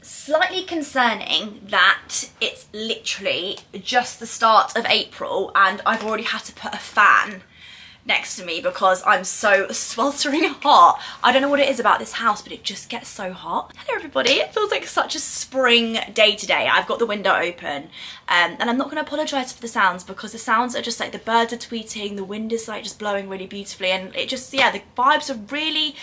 slightly concerning that it's literally just the start of April and I've already had to put a fan next to me because I'm so sweltering hot. I don't know what it is about this house, but it just gets so hot. Hello everybody, it feels like such a spring day today. I've got the window open and I'm not going to apologise for the sounds because the sounds are just like the birds are tweeting, the wind is like just blowing really beautifully, and it just, yeah, the vibes are really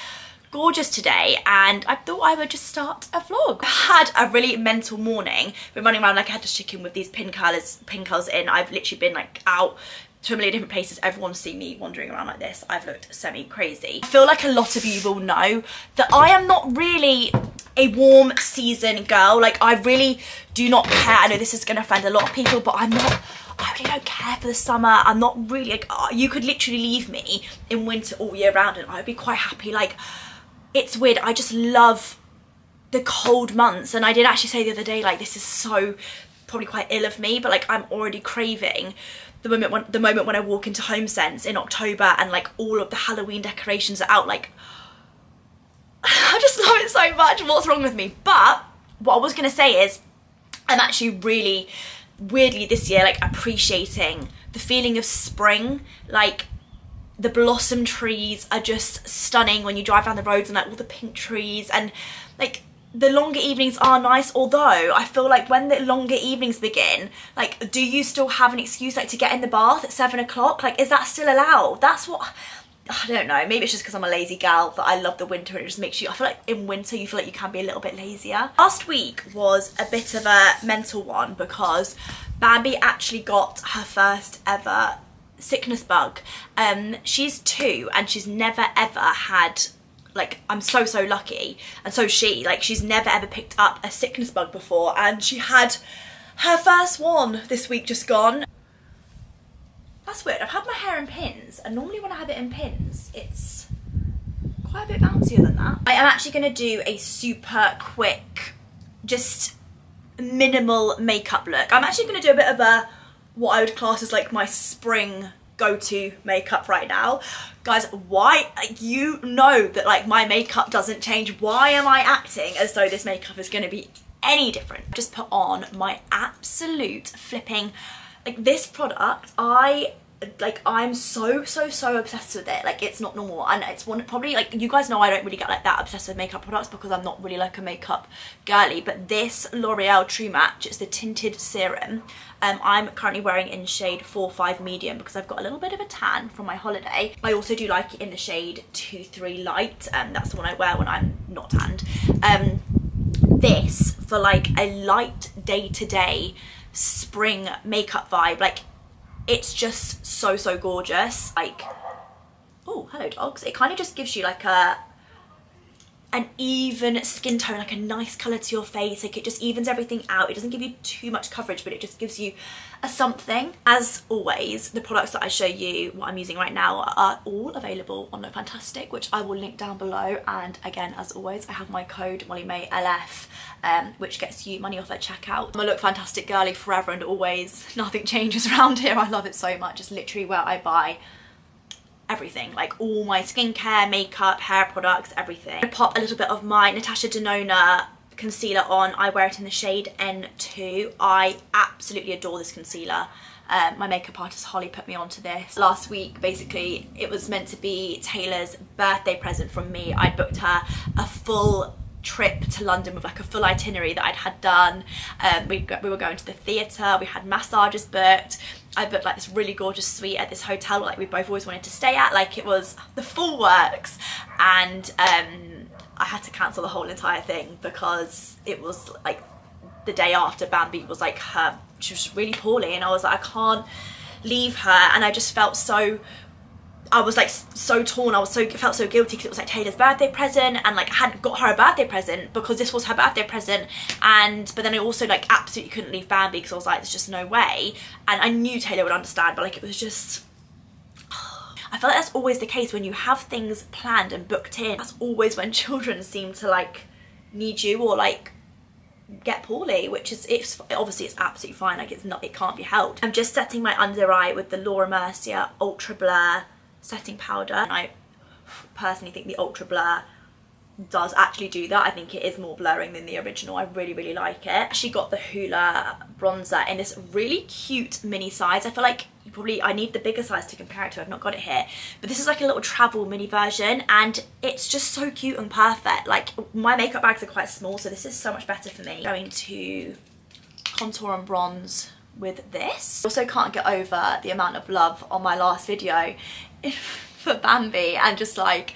gorgeous today, and I thought I would just start a vlog. I had a really mental morning. Been running around like a headless chicken with these pin curls in. I've literally been like out to a million different places. Everyone's seen me wandering around like this. I've looked semi-crazy. I feel like a lot of you will know that I am not really a warm season girl. Like, I really do not care. I know this is going to offend a lot of people, but I really don't care for the summer. I'm not really like, you could literally leave me in winter all year round and I would be quite happy. Like, it's weird, I just love the cold months. And I did actually say the other day, like, this is so probably quite ill of me, but like I'm already craving the moment when I walk into HomeSense in October and like all of the Halloween decorations are out. Like, I just love it so much. What's wrong with me? But what I was gonna say is I'm actually really weirdly this year like appreciating the feeling of spring. Like, the blossom trees are just stunning when you drive down the roads, and like all the pink trees, and like the longer evenings are nice. Although I feel like when the longer evenings begin, like, do you still have an excuse like to get in the bath at 7 o'clock? Like, is that still allowed? That's what, I don't know, maybe it's just because I'm a lazy gal that I love the winter and it just makes you, I feel like in winter you feel like you can be a little bit lazier. Last week was a bit of a mental one because Bambi actually got her first ever sickness bug. She's 2 and she's never ever had, like, I'm so lucky, and so like, she's never ever picked up a sickness bug before, and she had her first one this week just gone. That's weird. I've had my hair in pins, and normally when I have it in pins it's quite a bit bouncier than that. I am actually going to do a super quick, just minimal makeup look. I'm actually going to do a bit of a, what I would class as like my spring go-to makeup right now. Guys, why, you know that like my makeup doesn't change. Why am I acting as though this makeup is going to be any different? Just put on my absolute flipping, like, this product, I'm so obsessed with it. Like, it's not normal, and it's one, probably, like, you guys know I don't really get like that obsessed with makeup products because I'm not really like a makeup girly, but this L'Oreal True Match, it's the tinted serum. I'm currently wearing in shade 45 medium because I've got a little bit of a tan from my holiday. I also do like it in the shade 23 light, and that's the one I wear when I'm not tanned. This for like a light day-to-day spring makeup vibe, like, it's just so gorgeous. Like, oh, hello dogs. It kind of just gives you like an even skin tone, like a nice colour to your face. Like, it just evens everything out. It doesn't give you too much coverage, but it just gives you a something. As always, the products that I show you, what I'm using right now, are all available on Look Fantastic, which I will link down below. And again, as always, I have my code MOLLYMAELF, which gets you money off at checkout. I'm a Look Fantastic girly forever and always. Nothing changes around here. I love it so much. It's literally where I buy everything, like all my skincare, makeup, hair products, everything. I pop a little bit of my Natasha Denona concealer on. I wear it in the shade N2. I absolutely adore this concealer. My makeup artist Holly put me onto this last week. Basically, it was meant to be Taylor's birthday present from me. I booked her a full trip to London with like a full itinerary that I'd had done. We were going to the theatre, we had massages booked. I booked like this really gorgeous suite at this hotel like we both always wanted to stay at. Like, it was the full works, and I had to cancel the whole entire thing because it was like the day after Bambi was like she was really poorly, and I was like, I can't leave her. And I just felt so, I was like so torn. I felt so guilty because it was like Taylor's birthday present, and like I hadn't got her a birthday present because this was her birthday present, but then I also like absolutely couldn't leave Bambi because I was like, there's just no way. And I knew Taylor would understand, but like, it was just, I feel like that's always the case when you have things planned and booked in. That's always when children seem to like need you or like get poorly, which is, obviously it's absolutely fine. Like, it's not, it can't be helped. I'm just setting my under eye with the Laura Mercier Ultra Blur setting powder, and I personally think the Ultra Blur does actually do that. I think it is more blurring than the original. I really, really like it. She got the Hoola bronzer in this really cute mini size. I feel like I need the bigger size to compare it to. I've not got it here, but this is like a little travel mini version, and it's just so cute and perfect. Like, my makeup bags are quite small, so this is so much better for me. Going to contour and bronze with this. Also can't get over the amount of love on my last video for Bambi, and just like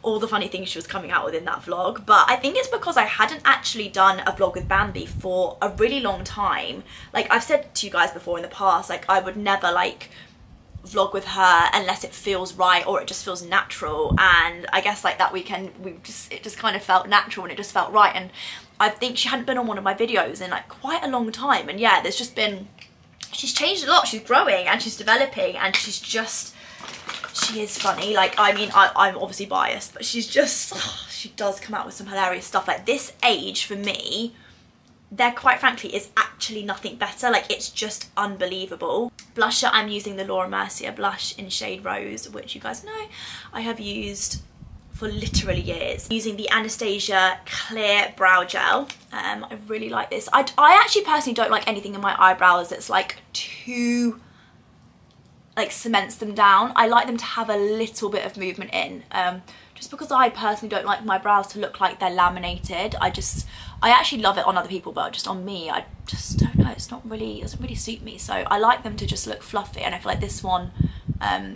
all the funny things she was coming out with in that vlog. But I think it's because I hadn't actually done a vlog with Bambi for a really long time. Like, I've said to you guys before in the past, like, I would never like vlog with her unless it feels right or it just feels natural, and I guess like that weekend it just kind of felt natural and it just felt right. And I think she hadn't been on one of my videos in like quite a long time, and yeah, there's just been, she's changed a lot. She's growing and she's developing, and she's just, she is funny. Like, I mean, I'm obviously biased, but she's just, she does come out with some hilarious stuff. Like, this age for me, there quite frankly is actually nothing better. Like, it's just unbelievable. Blusher, I'm using the Laura Mercier blush in shade Rose, which you guys know I have used for literally years. Using the Anastasia clear brow gel. I really like this. I actually personally don't like anything in my eyebrows that's like too, like, cements them down. I like them to have a little bit of movement in, just because I personally don't like my brows to look like they're laminated. I actually love it on other people, but just on me, I just don't know, it's not really, it doesn't really suit me. So I like them to just look fluffy, and I feel like this one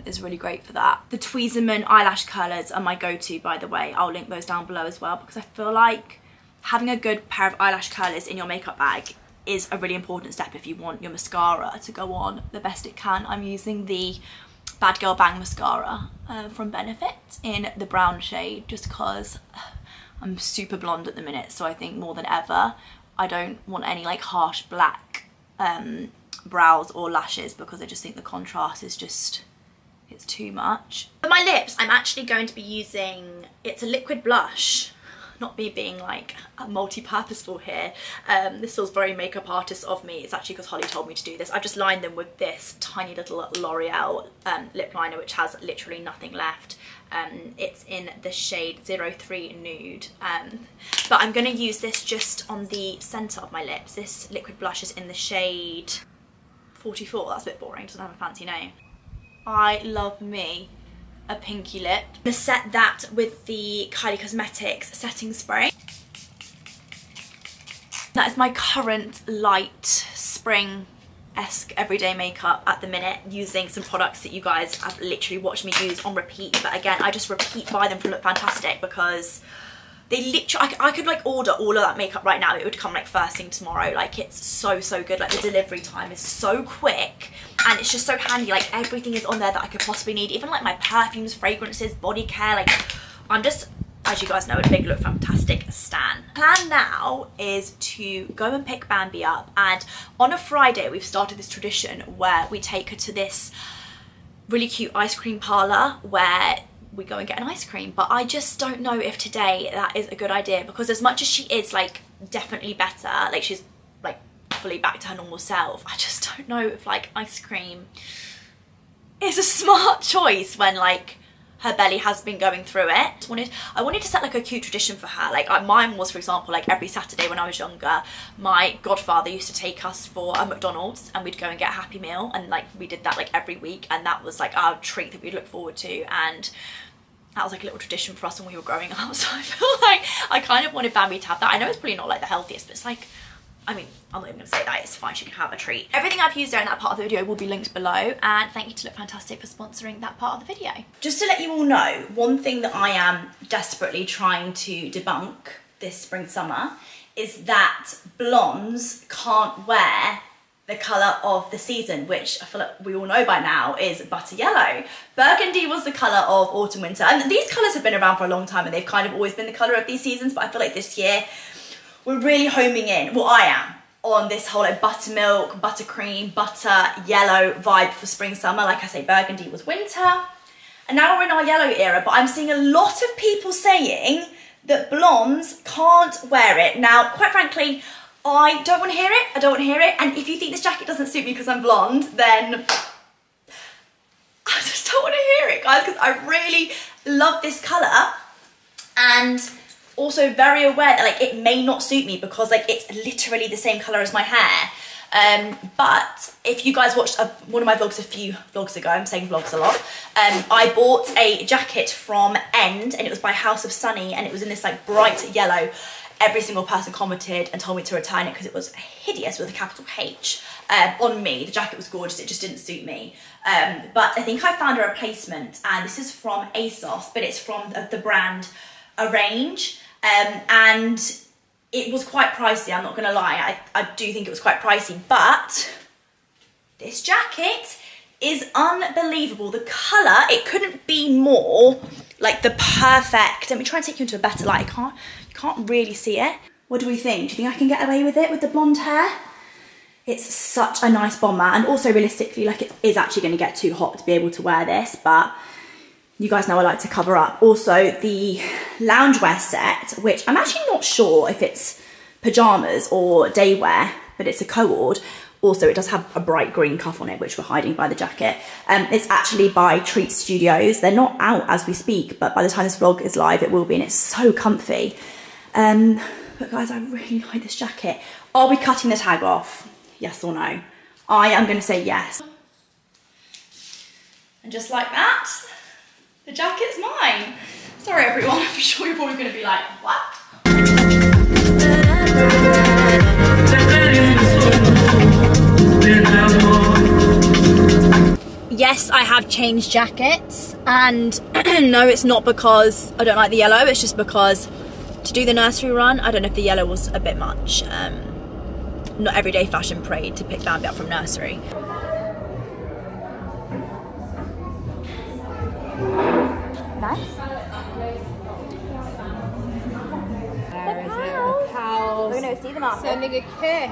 is really great for that. The Tweezerman eyelash curlers are my go-to, by the way. I'll link those down below as well, because I feel like having a good pair of eyelash curlers in your makeup bag is a really important step if you want your mascara to go on the best it can. I'm using the Bad Girl Bang mascara from Benefit in the brown shade, just because I'm super blonde at the minute, so I think more than ever I don't want any like harsh black brows or lashes, because I just think the contrast is just, it's too much. For my lips, I'm actually going to be using, it's a liquid blush. Not me being like multi-purposeful here. This feels very makeup artist of me. It's actually because Holly told me to do this. I've just lined them with this tiny little L'Oreal lip liner, which has literally nothing left. It's in the shade 03 Nude. But I'm going to use this just on the centre of my lips. This liquid blush is in the shade 44. That's a bit boring, doesn't have a fancy name. I love me a pinky lip. I'm gonna set that with the Kylie Cosmetics setting spray. That is my current light spring-esque everyday makeup at the minute, using some products that you guys have literally watched me use on repeat. But again, I just repeat buy them to look fantastic, because they literally, I could like order all of that makeup right now. It would come like first thing tomorrow. Like, it's so good. Like, the delivery time is so quick, and it's just so handy. Like, everything is on there that I could possibly need. Even like my perfumes, fragrances, body care. Like, I'm just, as you guys know, a big Look Fantastic stan. Plan now is to go and pick Bambi up, and on a Friday we've started this tradition where we take her to this really cute ice cream parlour where we go and get an ice cream. But I just don't know if today that is a good idea, because as much as she is like definitely better, like she's like fully back to her normal self, I just don't know if like ice cream is a smart choice when like her belly has been going through it. I wanted to set like a cute tradition for her. Like, mine was, for example, like every Saturday when I was younger, my godfather used to take us for a McDonald's, and we'd go and get a Happy Meal, and like we did that like every week, and that was like our treat that we'd look forward to, and that was like a little tradition for us when we were growing up. So I feel like I kind of wanted Bambi to have that. I know it's probably not like the healthiest, but it's like, I mean, I'm not even going to say that, it's fine, she can have a treat. Everything I've used during that part of the video will be linked below, and thank you to Look Fantastic for sponsoring that part of the video. Just to let you all know, one thing that I am desperately trying to debunk this spring summer is that blondes can't wear the colour of the season, which I feel like we all know by now is butter yellow. Burgundy was the colour of autumn winter, and these colours have been around for a long time and they've kind of always been the colour of these seasons, but I feel like this year we're really homing in, well I am, on this whole like buttermilk, buttercream, butter, yellow vibe for spring summer. Like I say, burgundy was winter, and now we're in our yellow era, but I'm seeing a lot of people saying that blondes can't wear it. Now, quite frankly, I don't want to hear it, I don't want to hear it, and if you think this jacket doesn't suit me because I'm blonde, then I just don't want to hear it, guys, because I really love this colour, and also very aware that like it may not suit me because like it's literally the same colour as my hair. But if you guys watched one of my vlogs a few vlogs ago, I'm saying vlogs a lot, I bought a jacket from End, and it was by House of Sunny, and it was in this like bright yellow. Every single person commented and told me to return it because it was hideous with a capital H on me. The jacket was gorgeous, it just didn't suit me. But I think I found a replacement, and this is from ASOS, but it's from the brand Arrange, and it was quite pricey, I'm not gonna lie. I do think it was quite pricey, but this jacket is unbelievable. The colour, it couldn't be more like the perfect, let me try and take you into a better light. You can't really see it. What do we think? Do you think I can get away with it with the blonde hair? It's such a nice bomber, and also realistically, like it is actually gonna get too hot to be able to wear this, but you guys know I like to cover up. Also, the loungewear set, which I'm actually not sure if it's pajamas or day wear, but it's a co-ord. Also, it does have a bright green cuff on it, which we're hiding by the jacket. It's actually by Treat Studios. They're not out as we speak, but by the time this vlog is live, it will be, and it's so comfy. But guys, I really like this jacket. Are we cutting the tag off? Yes or no? I am gonna say yes. And just like that, the jacket's mine. Sorry everyone, I'm sure you're probably gonna be like, what? Yes, I have changed jackets, and no, it's not because I don't like the yellow, it's just because to do the nursery run, I don't know if the yellow was a bit much. Not everyday fashion parade to pick Bambi up from nursery. Nice. The cows. We're gonna see them after. Sending a kiss.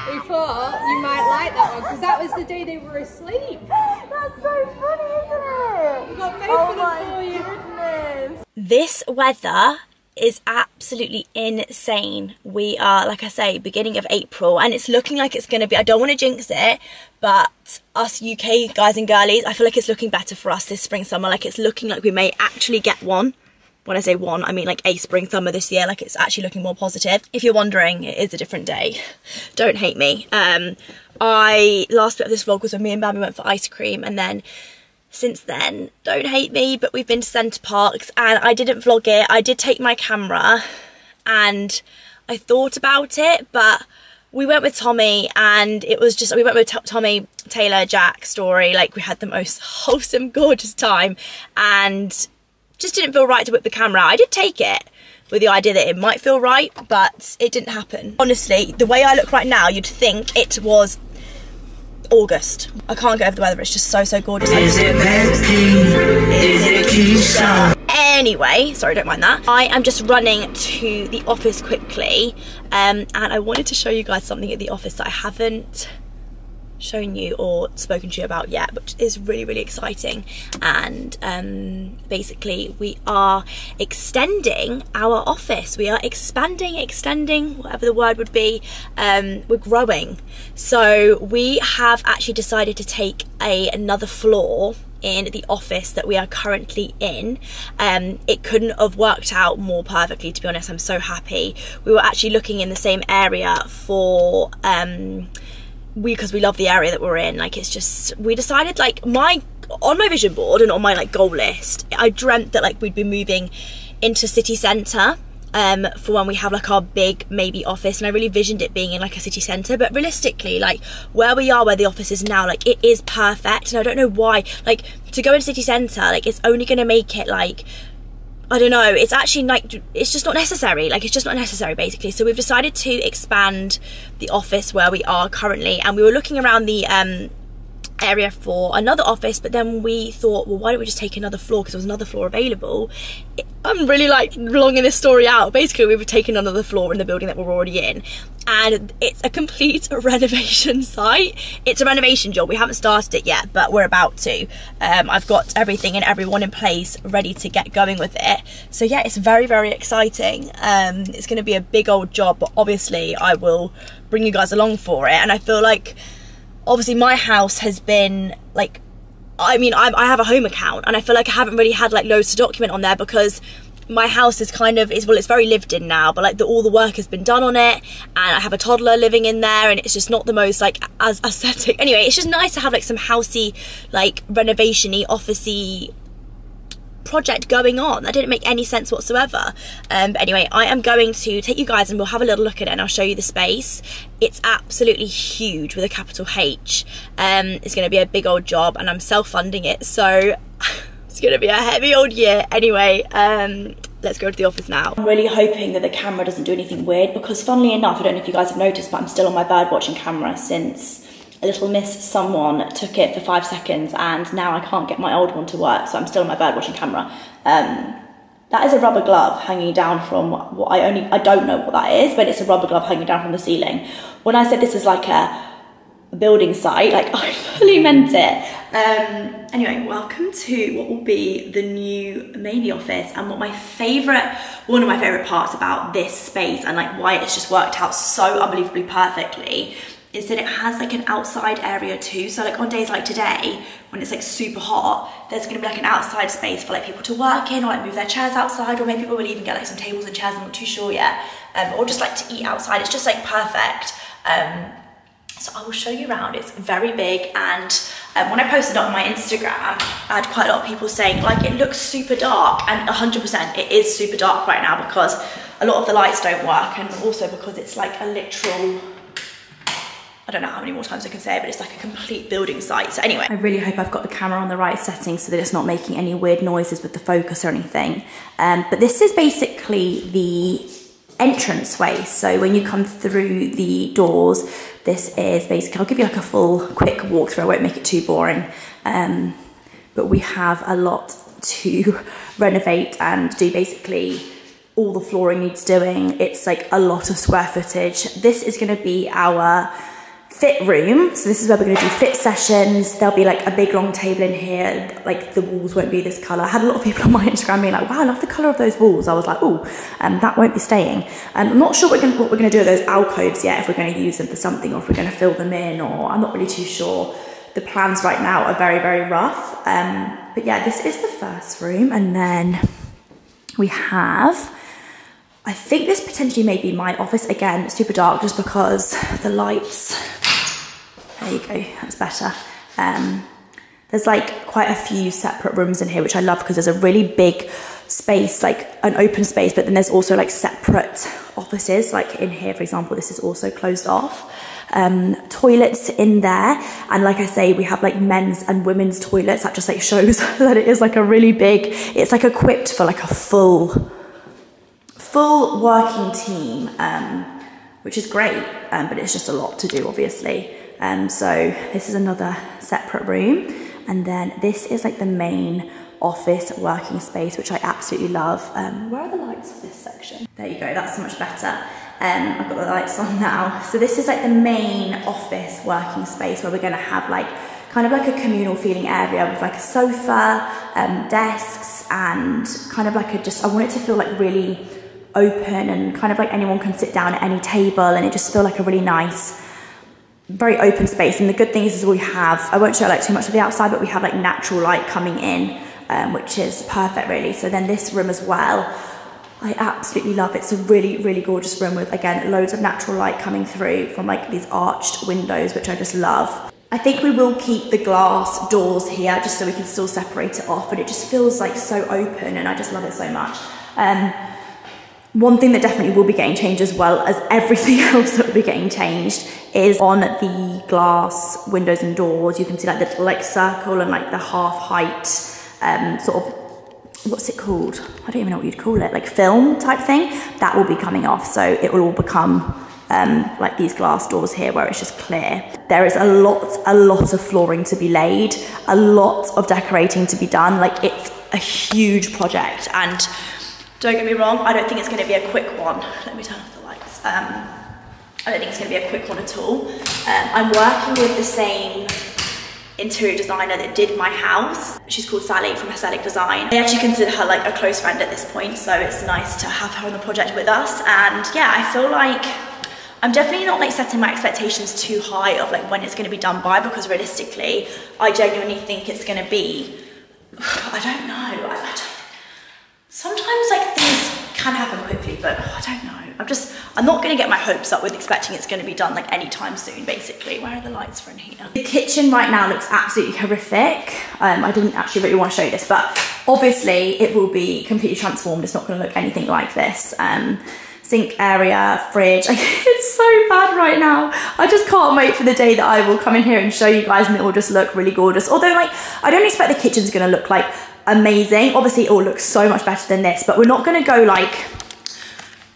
We thought you might like that one because that was the day they were asleep. That's so funny, isn't it? We got both of them for you. Goodness. This weather is absolutely insane. We are, like I say, beginning of April, and it's looking like it's going to be, I don't want to jinx it, but us UK guys and girlies, I feel like it's looking better for us this spring summer. Like it's looking like we may actually get one. When I say one, I mean like a spring summer this year. Like it's actually looking more positive. If you're wondering, it is a different day. Don't hate me. Last bit of this vlog was when me and Bambi went for ice cream, and then since then, don't hate me, but we've been to Centre Parks, and I didn't vlog it. I did take my camera and I thought about it, but we went with Tommy, and it was just, we went with Tommy, Taylor, Jack, Story. Like we had the most wholesome, gorgeous time, and just didn't feel right to whip the camera. I did take it with the idea that it might feel right, but it didn't happen. Honestly, the way I look right now, you'd think it was August. I can't get over the weather, it's just so gorgeous. Is it Becky? Is it Keisha? Anyway, sorry, don't mind that. I am just running to the office quickly, and I wanted to show you guys something at the office that I haven't shown you or spoken to you about yet, which is really exciting. And basically we are extending our office. We are expanding, extending, whatever the word would be. We're growing, so we have actually decided to take another floor in the office that we are currently in. It couldn't have worked out more perfectly, to be honest. I'm so happy. We were actually looking in the same area for because we love the area that we're in. Like it's just, we decided, like on my vision board and on my like goal list, I dreamt that like we'd be moving into city centre for when we have like our big maybe office, and I really visioned it being in like a city centre. But realistically, like where we are, where the office is now, like it is perfect, and I don't know why, like to go in city centre, like it's only going to make it like, I don't know, it's actually like, it's just not necessary. Like it's just not necessary basically. So we've decided to expand the office where we are currently, and we were looking around the area for another office, but then we thought, well, why don't we just take another floor, because there was another floor available. I'm really like longing this story out. Basically we've taken another floor in the building that we're already in, and it's a complete renovation site. It's a renovation job. We haven't started it yet, but we're about to. I've got everything and everyone in place ready to get going with it. So yeah, it's very exciting. It's going to be a big old job, but obviously I will bring you guys along for it. And I feel like obviously my house has been like, I mean, I have a home account, and I feel like I haven't really had like loads to document on there, because my house is kind of, well, it's very lived in now, but like all the work has been done on it, and I have a toddler living in there, and it's just not the most like as aesthetic. Anyway, it's just nice to have like some housey, like renovation-y, office-y project going on. That didn't make any sense whatsoever. But anyway, I am going to take you guys and we'll have a little look at it, and I'll show you the space. It's absolutely huge with a capital H. It's going to be a big old job, and I'm self-funding it, so it's going to be a heavy old year. Anyway, let's go to the office now. I'm really hoping that the camera doesn't do anything weird, because funnily enough, I don't know if you guys have noticed, but I'm still on my bird watching camera since a little miss someone took it for 5 seconds, and now I can't get my old one to work, so I'm still on my bird watching camera. That is a rubber glove hanging down from what I don't know what that is, but it's a rubber glove hanging down from the ceiling. When I said this is like a building site, like I fully meant it. Anyway, welcome to what will be the new Mamie office, and one of my favorite parts about this space, and like why it's just worked out so unbelievably perfectly, is that it has like an outside area too. So like on days like today, when it's like super hot, there's gonna be like an outside space for like people to work in, or like move their chairs outside, or maybe people will even get like some tables and chairs, I'm not too sure yet, or just like to eat outside. It's just like perfect. So I will show you around. It's very big, and when I posted it on my Instagram, I had quite a lot of people saying like it looks super dark, and 100% it is super dark right now because a lot of the lights don't work, and also because it's like a literal, I don't know how many more times I can say it, but it's like a complete building site. So anyway, I really hope I've got the camera on the right setting so that it's not making any weird noises with the focus or anything. But this is basically the entranceway. So when you come through the doors, this is basically, I'll give you like a full quick walkthrough, I won't make it too boring. But we have a lot to renovate and do. Basically all the flooring needs doing. It's like a lot of square footage. This is gonna be our fit room. So this is where we're going to do fit sessions. There'll be like a big long table in here. Like the walls won't be this colour. I had a lot of people on my Instagram being like, wow, I love the colour of those walls. I was like, oh, that won't be staying. I'm not sure what we're going to do with those alcoves yet, if we're going to use them for something, or if we're going to fill them in, or I'm not really too sure. The plans right now are very, very rough. But yeah, this is the first room. And then we have, I think this potentially may be my office. Again, super dark just because the lights, there you go, that's better. There's like quite a few separate rooms in here, which I love because there's a really big space, like an open space, but then there's also like separate offices. Like in here, for example, this is also closed off. Toilets in there. And like I say, we have like men's and women's toilets. That just like shows that it is like a really big, it's like equipped for like a full working team, which is great, but it's just a lot to do, obviously. So this is another separate room, and then this is like the main office working space, which I absolutely love. Where are the lights for this section? There you go, that's so much better. I've got the lights on now. So this is like the main office working space, where we're going to have like kind of like a communal feeling area with like a sofa, desks, and kind of like I want it to feel like really open, and kind of like anyone can sit down at any table, and it just feel like a really nice, very open space. And the good thing is we have, I won't show like too much of the outside, but we have like natural light coming in, which is perfect really. So then this room as well, I absolutely love. It's a really, really gorgeous room with, again, loads of natural light coming through from like these arched windows, which I just love. I think we will keep the glass doors here just so we can still separate it off, but it just feels like so open, and I just love it so much. One thing that definitely will be getting changed, as well as everything else that will be getting changed, is on the glass windows and doors. You can see like the little like circle and like the half height sort of, what's it called? I don't even know what you'd call it, like film type thing. That will be coming off, so it will all become like these glass doors here where it's just clear. There is a lot of flooring to be laid, a lot of decorating to be done. Like it's a huge project, and don't get me wrong, I don't think it's going to be a quick one. Let me turn off the lights. I don't think it's going to be a quick one at all. I'm working with the same interior designer that did my house. She's called Sally from Aesthetic Design. I actually consider her like a close friend at this point, so it's nice to have her on the project with us. And yeah, I feel like I'm definitely not like setting my expectations too high of like when it's going to be done by, because realistically, I genuinely think it's going to be, I don't know. sometimes like things can happen quickly, but I don't know. I'm not gonna get my hopes up with expecting it's gonna be done like anytime soon, basically. Where are the lights for in here? The kitchen right now looks absolutely horrific. I didn't actually really want to show you this, but obviously it will be completely transformed. It's not gonna look anything like this. Sink area, fridge, it's so bad right now. I just can't wait for the day that I will come in here and show you guys and it will just look really gorgeous. Although like, I don't expect the kitchen's gonna look like amazing. Obviously it will look so much better than this, but we're not gonna go like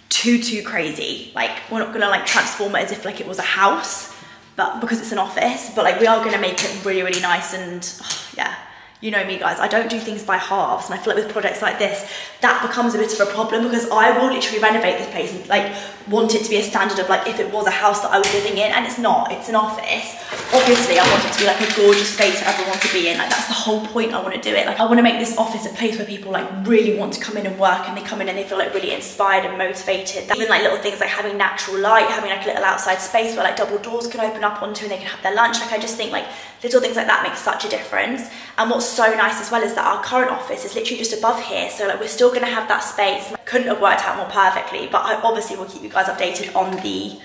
too crazy. Like we're not gonna like transform it as if like it was a house, but because it's an office, but like we are gonna make it really, really nice. And yeah, you know me guys, I don't do things by halves, and I feel like with projects like this, that becomes a bit of a problem, because I will literally renovate this place and like want it to be a standard of like if it was a house that I was living in, and it's not, it's an office. Obviously I want it to be like a gorgeous space for everyone to be in. Like that's the whole point. I want to do it. Like I want to make this office a place where people like really want to come in and work, and they come in and they feel like really inspired and motivated. Even like little things like having natural light, having like a little outside space where like double doors can open up onto and they can have their lunch. Like I just think like little things like that make such a difference. And what's so nice as well is that our current office is literally just above here, so like we're still going to have that space. Couldn't have worked out more perfectly, but I obviously will keep you guys updated on the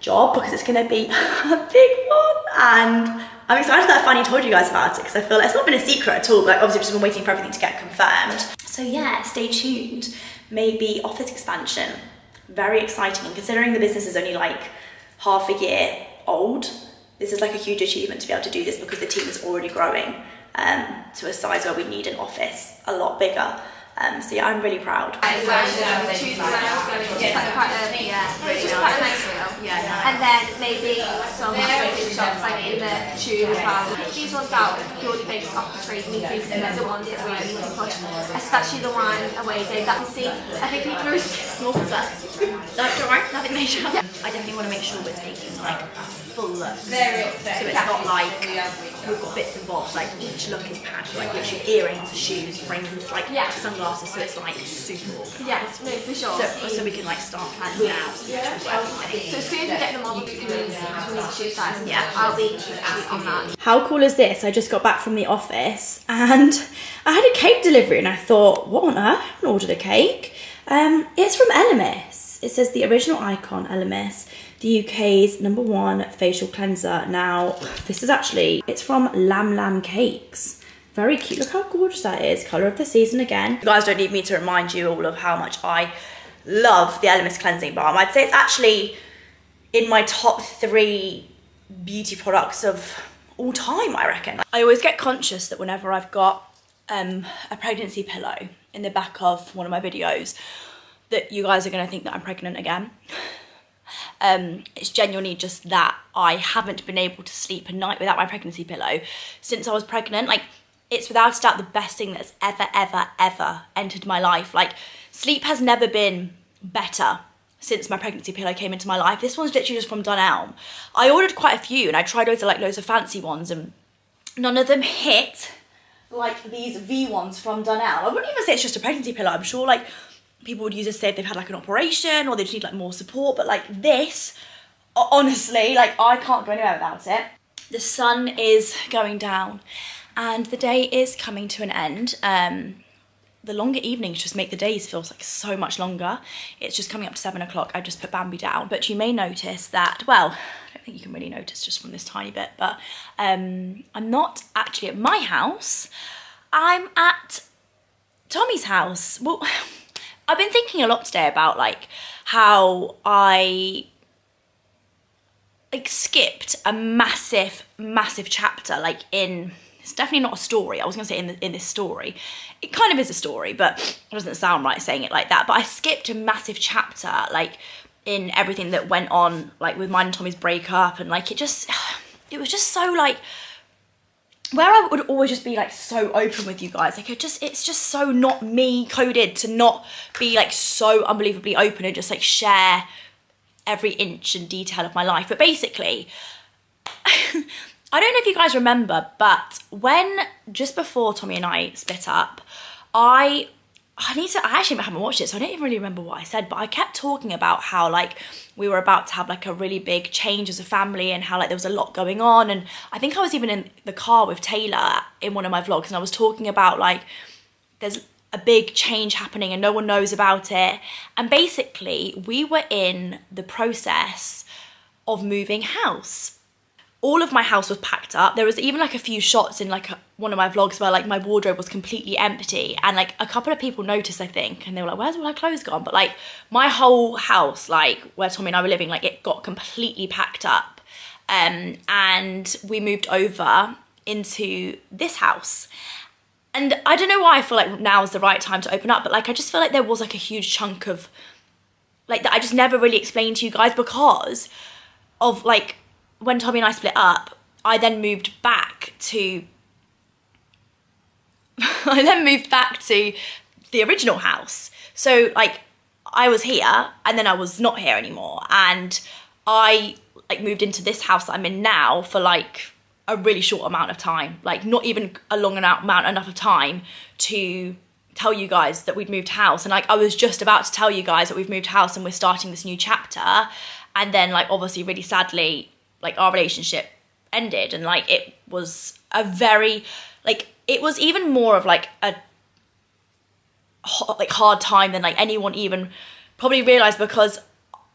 job because it's going to be a big one, and I'm excited that I finally told you guys about it, because I feel like it's not been a secret at all, but like, obviously I've just been waiting for everything to get confirmed. So yeah, stay tuned. Maybe office expansion, very exciting, and considering the business is only like half a year old, this is like a huge achievement to be able to do this, because the team is already growing to a size where we need an office a lot bigger. So yeah, I'm really proud. Just like quite a nice wheel. Yeah. And then maybe some shots like in the tube as well. These ones out purely based off the trade meetings, and they're the ones that we really push, especially the one away day that we see. I think people are smaller. Don't worry, nothing major. Yeah. I definitely want to make sure we're taking like a full look. Very so it's not like we've got bits and bobs, like each look is packed, like literally earrings, shoes, rings, like sunglasses, so it's like super. Yes, no, for sure. So we can like start planning now. So as soon as we get the model to come in, we need shoe size. Yeah, I'll be on that. How cool is this? I just got back from the office and I had a cake delivery, and I thought, what on earth? I haven't ordered a cake. It's from Mollymae. It says the original icon, Mollymae, the UK's #1 facial cleanser. Now, this is actually, it's from Lamb Cakes. Very cute. Look how gorgeous that is. Colour of the season again. You guys don't need me to remind you all of how much I love the Mollymae cleansing balm. I'd say it's actually in my top 3 beauty products of all time, I reckon. I always get conscious that whenever I've got a pregnancy pillow in the back of one of my videos, that you guys are going to think that I'm pregnant again. It's genuinely just that I haven't been able to sleep a night without my pregnancy pillow since I was pregnant. Like, it's without a doubt the best thing that's ever entered my life. Like, sleep has never been better since my pregnancy pillow came into my life. This one's literally just from Dunelm. I ordered quite a few, and I tried loads of fancy ones, and none of them hit like these V ones from Dunelm. I wouldn't even say it's just a pregnancy pillow. I'm sure like people would use this, say if they've had like an operation or they just need like more support, but like this, honestly, like I can't go anywhere without it. The sun is going down and the day is coming to an end. The longer evenings just make the days feel like so much longer. It's just coming up to 7 o'clock. I just put Bambi down, but you may notice that, well, I don't think you can really notice just from this tiny bit, but I'm not actually at my house. I'm at Tommy's house. Well, I've been thinking a lot today about like how I like skipped a massive chapter like in, it's definitely not a story. I was gonna say in this story. It kind of is a story, but it doesn't sound right saying it like that. But I skipped a massive chapter like in everything that went on like with mine and Tommy's breakup, and like it was just so like, where I would always just be like so open with you guys, like it's just so not me coded to not be like so unbelievably open and just like share every inch and detail of my life. But basically, I don't know if you guys remember, but when just before Tommy and I split up, I actually haven't watched it, so I don't even really remember what I said, but I kept talking about how like we were about to have like a really big change as a family and how like there was a lot going on. And I think I was even in the car with Taylor in one of my vlogs, and I was talking about like there's a big change happening and no one knows about it. And basically we were in the process of moving house. All of my house was packed up. There was even like a few shots in like one of my vlogs where like my wardrobe was completely empty, and like a couple of people noticed, I think, and they were like, where's all our clothes gone? But like my whole house, like where Tommy and I were living, like it got completely packed up. And we moved over into this house. And I don't know why I feel like now is the right time to open up, but like I just feel like there was like a huge chunk of like that I just never really explained to you guys, because of like when Tommy and I split up, I then moved back to the original house. So like I was here and then I was not here anymore, and I like moved into this house that I'm in now for like a really short amount of time, like not even a long enough of time to tell you guys that we'd moved house. And like I was just about to tell you guys that we've moved house and we're starting this new chapter, and then like obviously really sadly like our relationship ended, and like it was a very like it was even more of like a hard time than like anyone even probably realized, because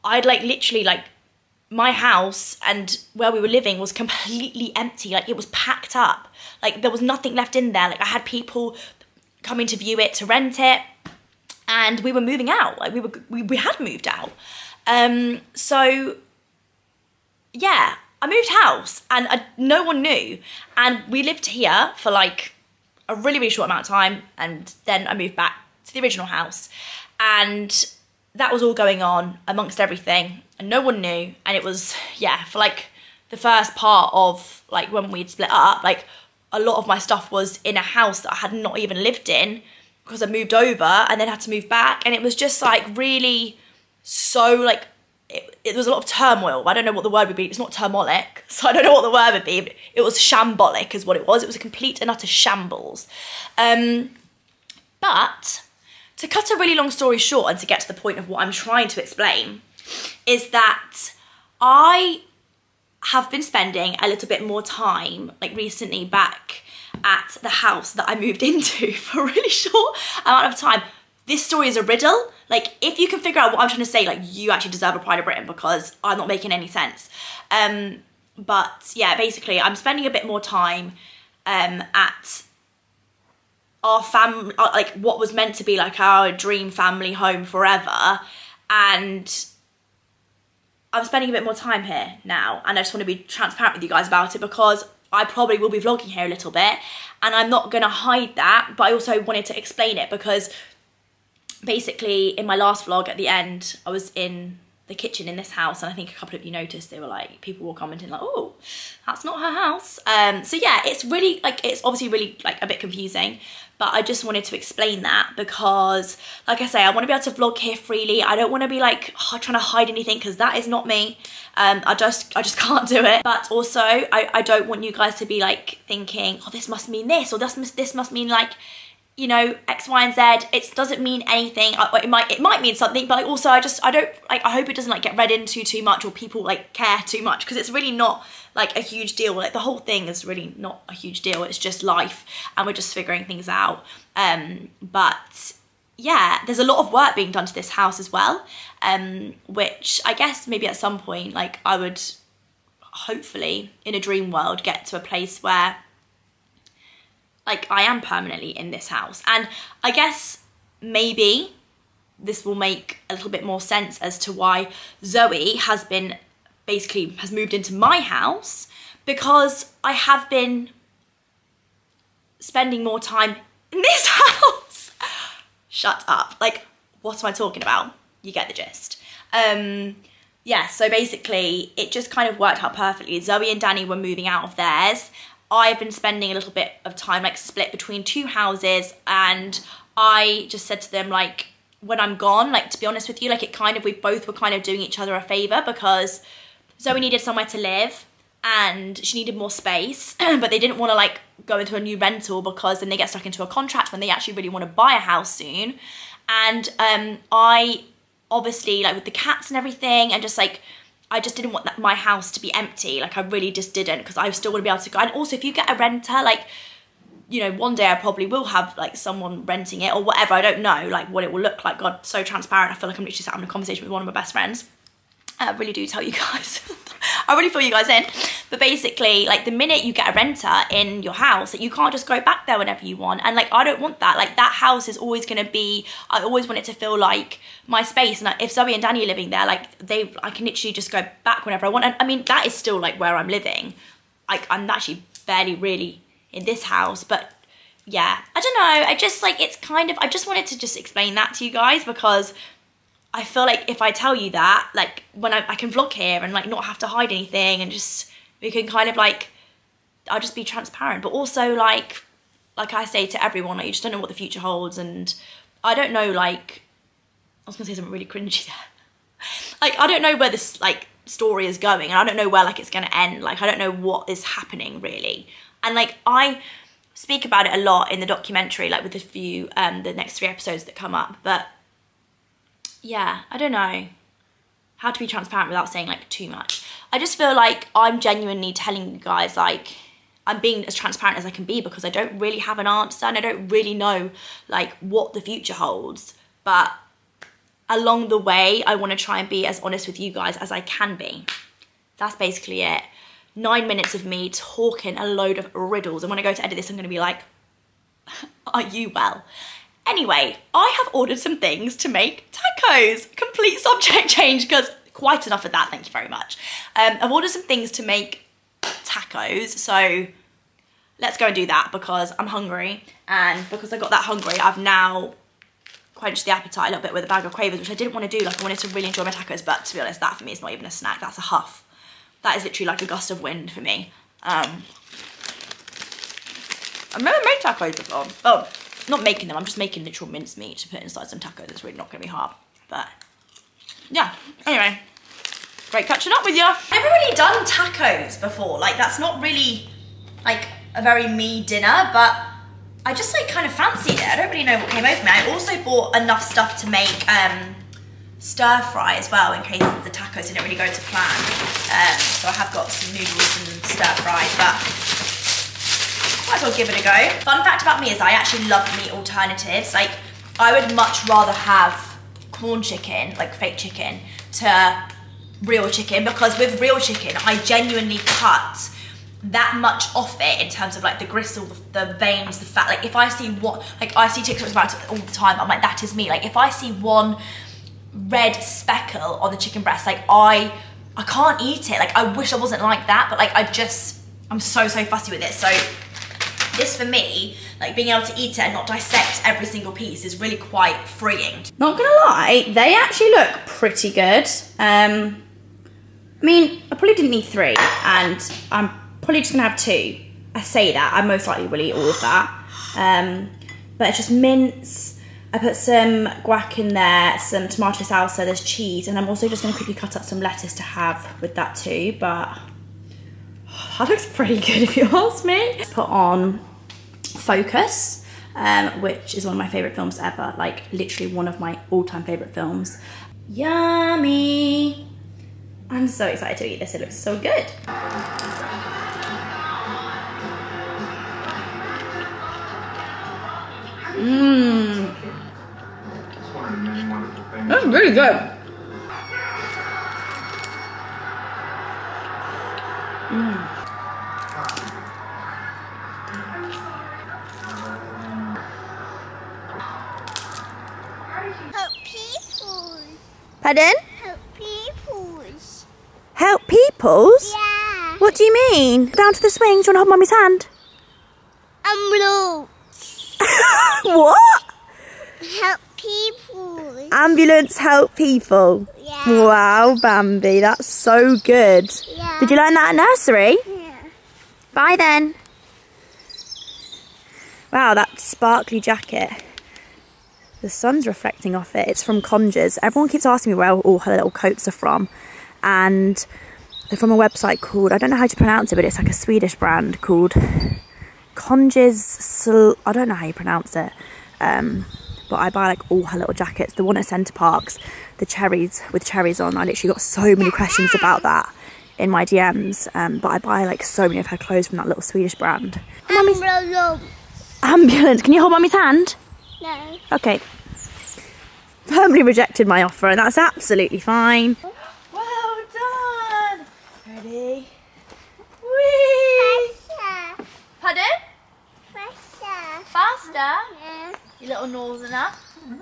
I'd like literally like my house and where we were living was completely empty. Like it was packed up, like there was nothing left in there. Like I had people coming to view it, to rent it, and we were moving out. Like we had moved out. So yeah, I moved house and no one knew, and we lived here for like a really, really short amount of time, and then I moved back to the original house, and that was all going on amongst everything, and no one knew. And it was, yeah, for like the first part of like when we'd split up, like a lot of my stuff was in a house that I had not even lived in, because I moved over and then had to move back, and it was just like really so like it was a lot of turmoil. I don't know what the word would be. It's not turmolic, so I don't know what the word would be, but it was shambolic is what it was. It was a complete and utter shambles. But to cut a really long story short and to get to the point of what I'm trying to explain, is that I have been spending a little bit more time like recently back at the house that I moved into for a really short amount of time. This story is a riddle. Like if you can figure out what I'm trying to say, like you actually deserve a Pride of Britain, because I'm not making any sense. But yeah, basically I'm spending a bit more time at our family, like what was meant to be like our dream family home forever, and I'm spending a bit more time here now, and I just want to be transparent with you guys about it, because I probably will be vlogging here a little bit, and I'm not going to hide that, but I also wanted to explain it, because basically in my last vlog at the end, I was in the kitchen in this house, and I think a couple of you noticed, they were like, people were commenting like, oh, that's not her house. So yeah, it's really like, it's obviously really like a bit confusing, but I just wanted to explain that, because like I say, I want to be able to vlog here freely. I don't want to be like trying to hide anything, because that is not me. I just can't do it. But also I don't want you guys to be like thinking, oh, this must mean this, or this must mean like, you know, X, Y, and Z. It doesn't mean anything. It might mean something, but like also I don't like, I hope it doesn't like get read into too much, or people like care too much, because it's really not like a huge deal. Like the whole thing is really not a huge deal. It's just life, and we're just figuring things out. But yeah, there's a lot of work being done to this house as well, which I guess maybe at some point, like I would hopefully in a dream world get to a place where like I am permanently in this house. And I guess maybe this will make a little bit more sense as to why Zoe has moved into my house, because I have been spending more time in this house. Shut up. Like, what am I talking about? You get the gist. Yeah, so basically it just kind of worked out perfectly. Zoe and Danny were moving out of theirs. I've been spending a little bit of time like split between two houses, and I just said to them like, when I'm gone, like to be honest with you, like we both were kind of doing each other a favour, because Zoe needed somewhere to live and she needed more space, but they didn't want to like go into a new rental, because then they get stuck into a contract when they actually really want to buy a house soon. And I obviously, like with the cats and everything, and just like I just didn't want my house to be empty. Like I really just didn't, because I still want to be able to go. And also if you get a renter, like you know, one day I probably will have like someone renting it or whatever. I don't know like what it will look like. God, so transparent. I feel like I'm literally sat having a conversation with one of my best friends. I really do tell you guys. I really fill you guys in. But basically, like the minute you get a renter in your house, like, you can't just go back there whenever you want. And like, I don't want that. Like that house is always going to be, I always want it to feel like my space. And like, if Zoe and Danny are living there, like I can literally just go back whenever I want. And I mean, that is still like where I'm living. Like I'm actually barely really in this house, but yeah, I don't know. I just like, it's kind of, I just wanted to just explain that to you guys, because I feel like if I tell you that, like when I can vlog here and like not have to hide anything, and just, we can kind of like, I'll just be transparent. But also like I say to everyone, like, you just don't know what the future holds. And I don't know, like, I was gonna say something really cringy there. Like, I don't know where this like story is going, and I don't know where like it's gonna end. Like, I don't know what is happening really. And like, I speak about it a lot in the documentary, like with the few, the next 3 episodes that come up, but yeah, I don't know how to be transparent without saying like too much. I just feel like I'm genuinely telling you guys, like, I'm being as transparent as I can be, because I don't really have an answer and I don't really know like what the future holds. But along the way, I want to try and be as honest with you guys as I can be. That's basically it. 9 minutes of me talking a load of riddles, and when I go to edit this, I'm going to be like, are you well? Anyway, I have ordered some things to make tacos. Complete subject change, because quite enough of that, thank you very much. I've ordered some things to make tacos, so let's go and do that, because I'm hungry, and because I got that hungry, I've now quenched the appetite a little bit with a bag of Quavers, which I didn't want to do. Like, I wanted to really enjoy my tacos, but to be honest, that for me is not even a snack, that's a huff. That is literally like a gust of wind for me. I've never made tacos before. Oh, not making them, I'm just making literal mincemeat to put inside some tacos. It's really not gonna be hard, but yeah, anyway, great catching up with you. I've never really done tacos before. Like, that's not really like a very me dinner, but I just like kind of fancied it. I don't really know what came over me. I also bought enough stuff to make stir fry as well, in case the tacos didn't really go to plan. So I have got some noodles and stir fry, but might as well give it a go. Fun fact about me is I actually love meat alternatives. Like, I would much rather have corn chicken, like fake chicken, to real chicken, because with real chicken, I genuinely cut that much off it in terms of like the gristle, the veins, the fat. Like, if I see what, like, I see TikToks about it all the time, I'm like, that is me. Like, if I see one red speckle on the chicken breast, like, I can't eat it. Like, I wish I wasn't like that, but like, I'm so fussy with it. So this for me, like, being able to eat it and not dissect every single piece is really quite freeing. Not gonna lie, they actually look pretty good. I mean, I probably didn't need 3, and I'm probably just gonna have 2. I say that, I most likely will eat all of that. But it's just mince. I put some guac in there, some tomato salsa, there's cheese, and I'm also just gonna quickly cut up some lettuce to have with that too, but that looks pretty good if you ask me. Put on Focus, which is one of my favourite films ever, like literally one of my all-time favourite films. Yummy! I'm so excited to eat this, it looks so good. Mmm. That's really good. Mm. Help people. Pardon? Help peoples. Help peoples? Yeah. What do you mean? Down to the swings, do you want to hold Mummy's hand? Blue. What? Help people. Ambulance help people. Yeah. Wow, Bambi, that's so good. Yeah. Did you learn that at nursery? Yeah. Bye then. Wow, that sparkly jacket. The sun's reflecting off it. It's from Conges. Everyone keeps asking me where all her little coats are from. And they're from a website called, I don't know how to pronounce it, but it's like a Swedish brand called Conges, I don't know how you pronounce it. But I buy like all her little jackets. The one at Centre Parks, the cherries, with cherries on. I literally got so many questions about that in my DMs. But I buy like so many of her clothes from that little Swedish brand. Ambulance. Can you hold Mummy's hand? No. Okay. Firmly rejected my offer, and that's absolutely fine. Well done. Ready? Whee! Faster. Pardon? Faster. Faster? No. You little northerner.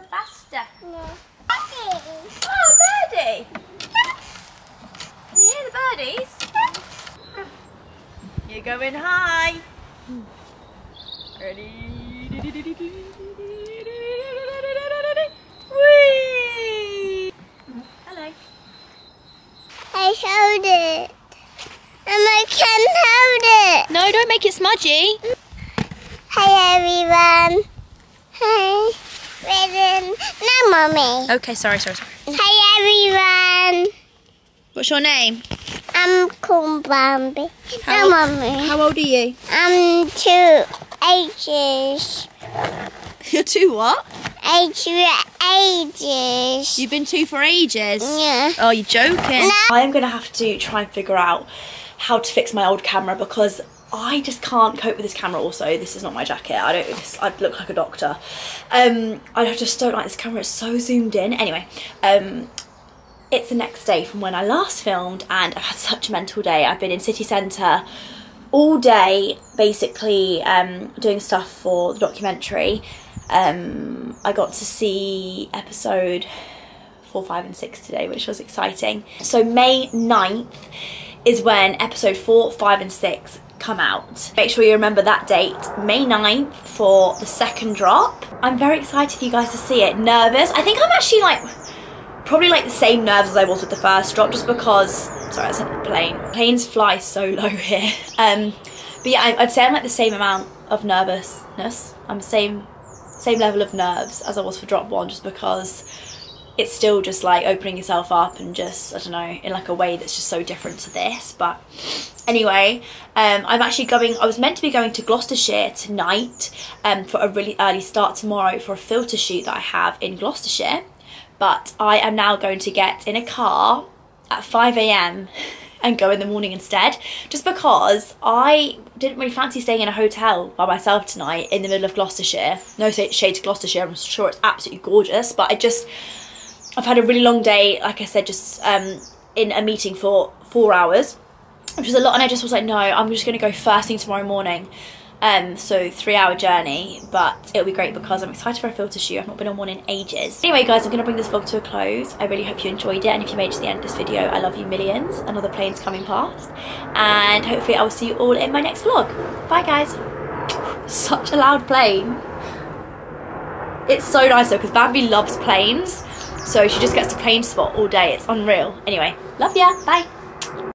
Faster. No. Oh, birdie. Can you hear the birdies? You're going high. Ready? Whee! Hello. I hold it. And I can hold it. No, don't make it smudgy. Hi everyone. Hi. Ready? No, Mommy. Okay, sorry. Hi everyone. What's your name? I'm called Bambi. No, Mommy. How old are you? I'm 2 ages. You're 2 what? 8 ages. You've been 2 for ages? Yeah. Oh, you're joking. No. I am going to have to try and figure out how to fix my old camera because I just can't cope with this camera. Also, this is not my jacket. I look like a doctor. I just don't like this camera. It's so zoomed in. Anyway, it's the next day from when I last filmed and I've had such a mental day. I've been in city centre all day, basically doing stuff for the documentary. I got to see episode 4, 5 and 6 today, which was exciting. So May 9th is when episode 4, 5 and 6 come out. Make sure you remember that date, May 9th, for the second drop. I'm very excited for you guys to see it. Nervous. I think I'm actually probably the same nerves as I was with the first drop, just because, sorry, I sent the plane. Planes fly so low here. But yeah, I'd say I'm the same amount of nervousness. I'm the same level of nerves as I was for drop 1, just because it's still just opening yourself up and just, I don't know, in a way that's just so different to this. But anyway, I'm actually I was meant to be going to Gloucestershire tonight for a really early start tomorrow for a filter shoot that I have in Gloucestershire. But I am now going to get in a car at 5 AM and go in the morning instead, just because I didn't really fancy staying in a hotel by myself tonight in the middle of Gloucestershire. No shade to Gloucestershire, I'm sure it's absolutely gorgeous, but I've had a really long day, like I said, just in a meeting for 4 hours, which was a lot, and I just was like, no, I'm just going to go first thing tomorrow morning. So 3-hour journey, but it'll be great because I'm excited for a filter shoot. I've not been on one in ages. Anyway guys, I'm going to bring this vlog to a close. I really hope you enjoyed it, and if you made it to the end of this video, I love you millions. Another plane's coming past, and hopefully I will see you all in my next vlog. Bye guys. Such a loud plane. It's so nice though, because Bambi loves planes, so she just gets to plane spot all day. It's unreal. Anyway, love ya, bye.